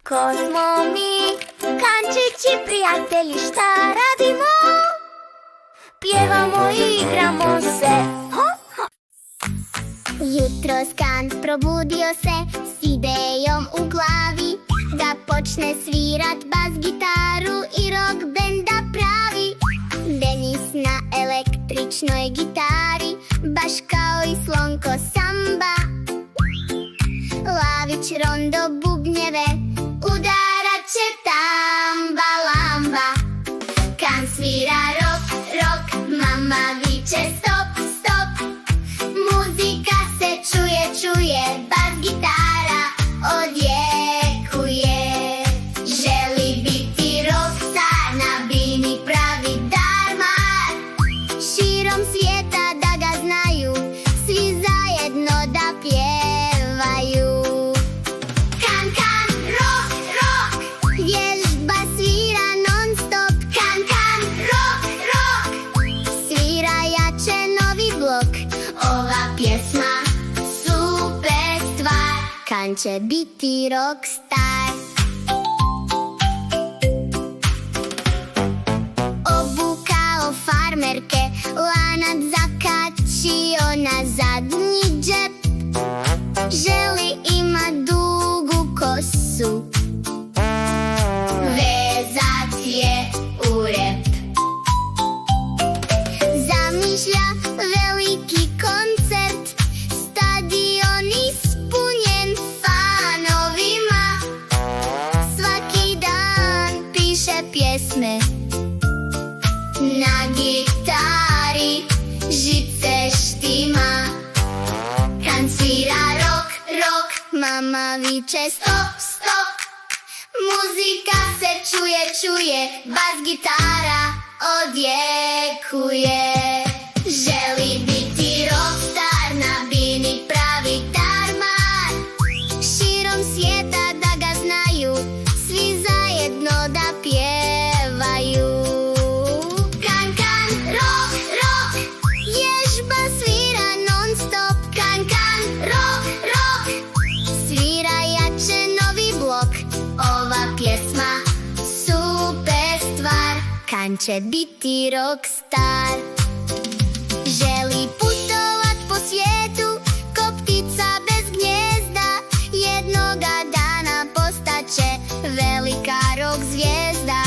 Ko smo mi, kančići prijatelji, šta radimo? Pjevamo i igramo se. Jutros Kant probudio se s idejom u glavi da počne svirat bas gitaru i rock benda pravi. Denis na električnoj gitari, baš kao i Slonko samba. Lavić rondo bubnjeve, udarat će tamba lamba. Kant svira rock, rock, mama viče stop, stop. Muzika se čuje, čuje, bas gitara odjekuje. Želi biti rockstar, na bini pravi darmar. Širom svijeta da ga znaju, svi zajedno da pjevaju. Kan, kan, rock, rock, vježba svira non stop. Kan, kan, rock, rock, svira jače novi blok. Ova pjesma super stvar, Kan će biti rockstar. Obukao farmerke, lanac zakačio na zadnji džep. Želi ima dugu kosu, vezat je u rep. Zamišlja veliki koncert, stadion ispunjen fanovima. Svaki dan piše pjesme na gitari, žice štima. Kan svira rock, rock, mama viče stop, stop. Muzika se čuje, čuje, bas gitara odjekuje. Želi biti rockstar, na bini pravi darmar. Širom svijeta da ga znaju, svi zajedno da pjevaju. Kan, kan, rock, rock, vježba svira non stop. Kan, kan, rock, rock, svira jače novi blok. Ova pjesma super stvar, Kan će biti rockstar. Želi putovat po svijetu ko ptica bez gnjezda. Jednoga dana postaće velika rock zvijezda.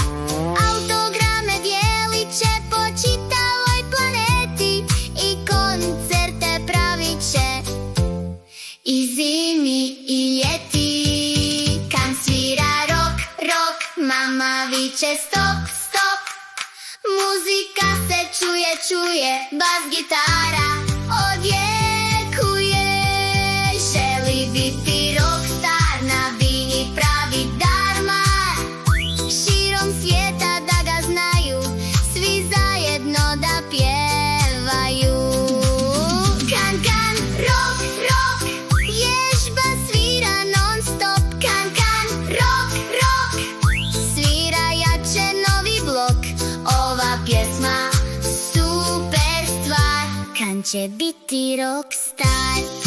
Autograme dijeliće po čitavoj planeti i koncerte pravit će i zimi i ljeti. Kan svira rock, rock, mama viče stop, stop. Muzika se čuje, čuje, bas gitara odjekuje. Želi biti rockstar, na bini pravi darmar. Širom svijeta da ga znaju, svi zajedno da pjevaju. Kan, kan, rock, rock, vježba svira non stop. Kan, kan, rock, rock, svira jače novi blok. Ova pjesma super stvar, Kan će biti rockstar.